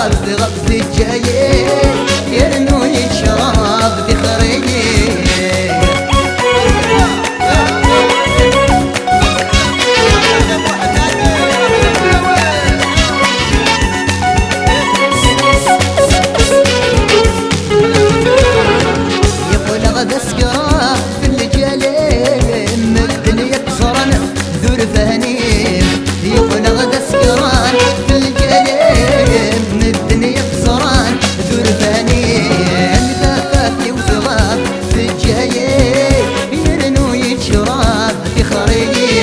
غبت الجاي يرنو يشرب في خريجي يقول غدا سكرة في الجليم الدنيا كسرنا ذور ثاني يقول غدا سكران في الجليم الدنيا كسران ذور ثاني لفافي وصغار في الجاي يرنو يتشرب في خريجي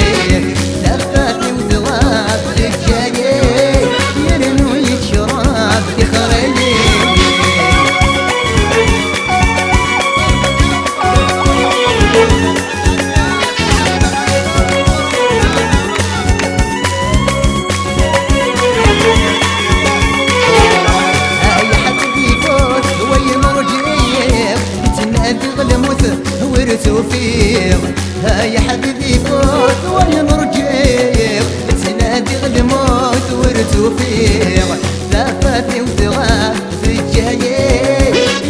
لفافي وصغار في الجاي يرنو يتشرب في خريجي ورثوفيق هاي حبيبي فوت وانا مرجيق تنادي الموت ورثوفيق لفاتني وثغاب في الجاي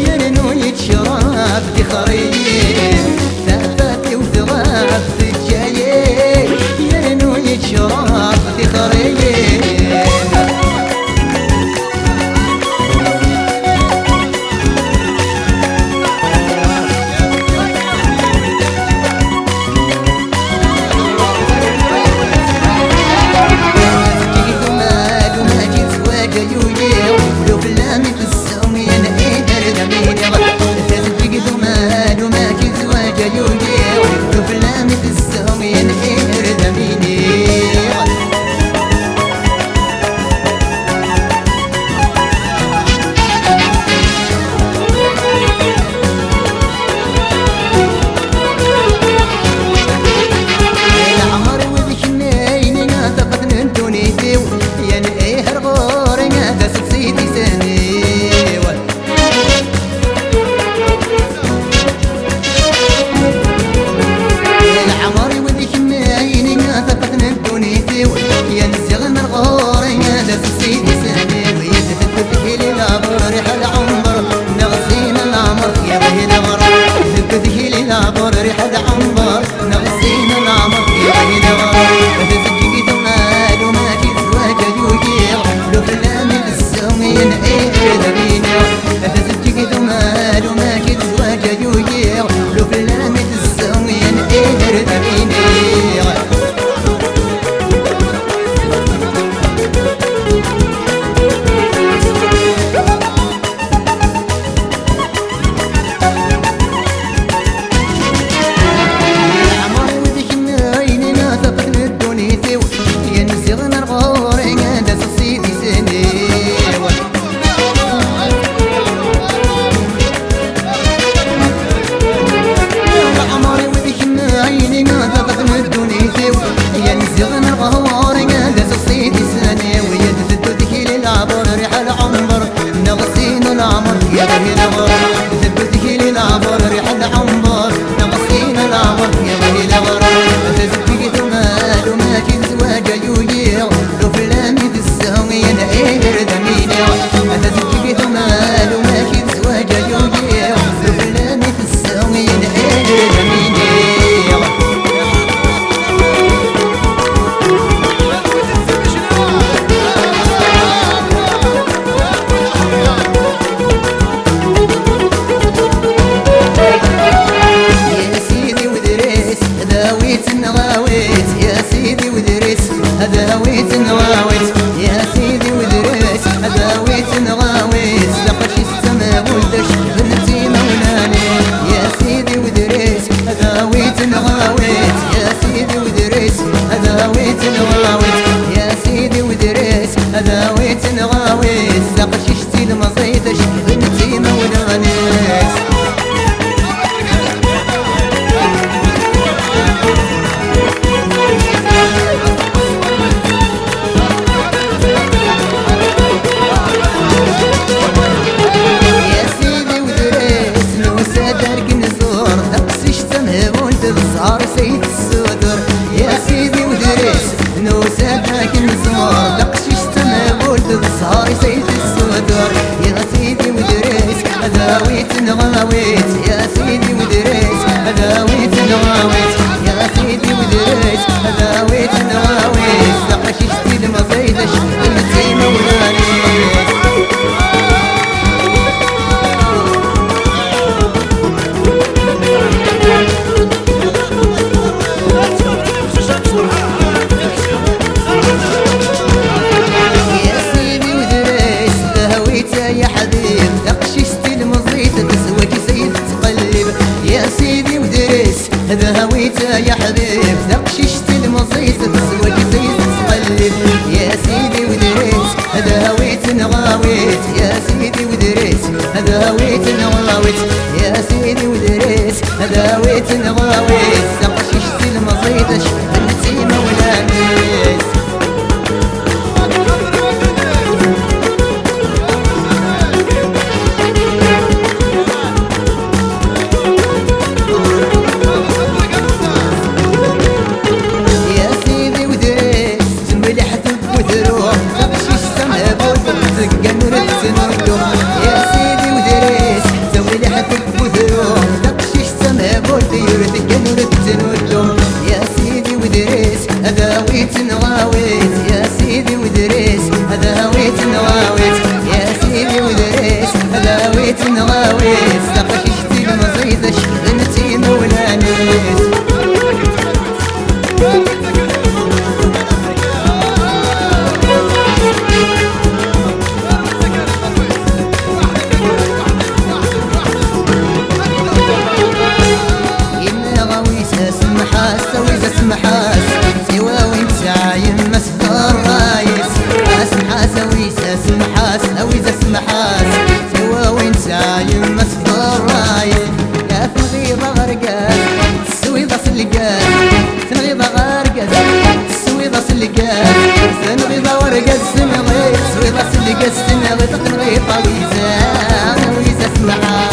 يرنو يتشرب في خريجي لفاتني وثغاب في الجاي يرنو يتشرب في خريجي هذا هويت النواويت يا سيدي ودريس هذا هويت تنغاويس لقاش شتي المزيدة شبنتي مولانيس سمحاس سوا وانت عايم مسك الرايس اسمحاس ويسا سمحاس اويزا سمحاس سوا وانت عايم مسك الرايس يا تنغيضة غرقاس تسويضة سلقاس تنغيضة غرقاس تسويضة سلقاس تنغيضة ورقاس تنغيض تسويضة سلقاس تنغيض تنغيضة ويزا سمحاس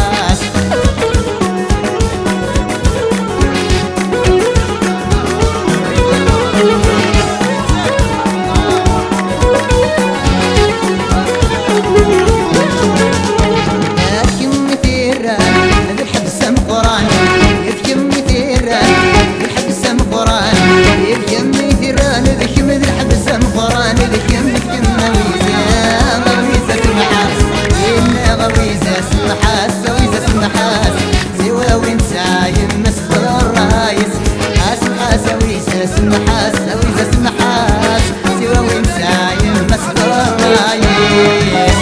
سمحاس اويزا سمحاس سوا وين سايم مسك الرايس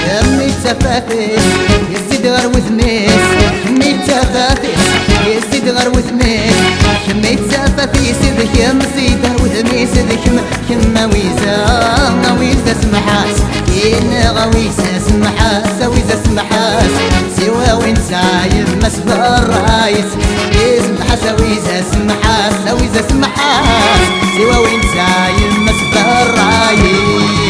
يمي تفافس يزيد غير وثميس يمي تفافس يزيد غير وثميس يمي تفافيس ذك يم زيد وثميس ذك كما ويزا سمحاس إنا غويسا سمحاس ويزا سمحاس سوا وين سايم مسك الرايس سمحاس ويزا سمحاس ويزا سمحاس سوا وين سايم مسك الرايس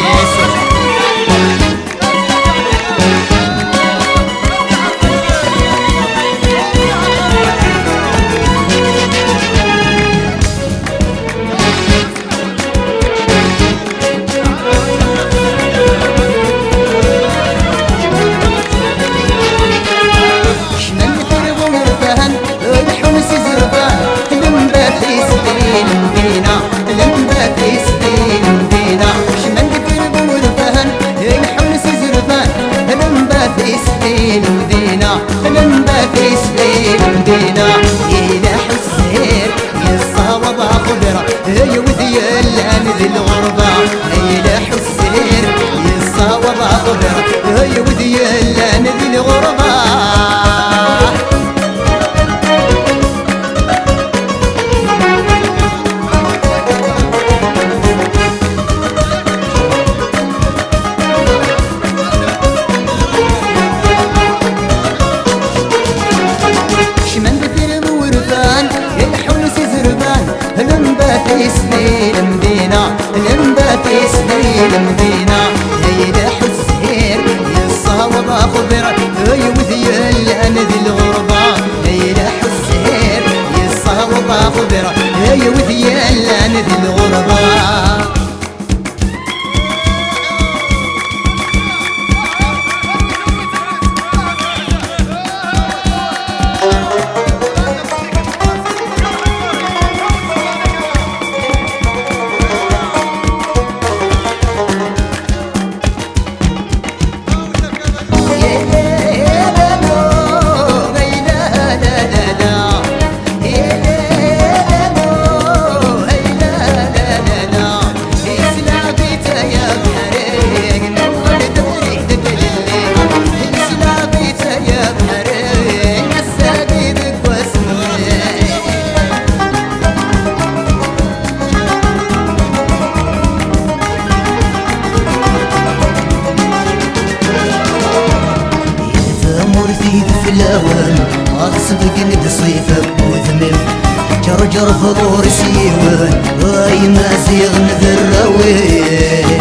إلى حسير يصاوب خضرة هي وذي اللان ذي الغربة إلى حسير يصاوب خضرة هي وذي اللان ذي الغربة لمباتي سنين مدينة لمباتي سنين مدينة ليلة حسير يصاوب خضرة هي وذي اللان ذي الغربة ليلة حسير يصاوب خضرة هي وذي اللان ذي الغربة في الأوان أصبق ند صيفة وذمم جرجر فضور سيوان هاي ما زيغ نذر رويم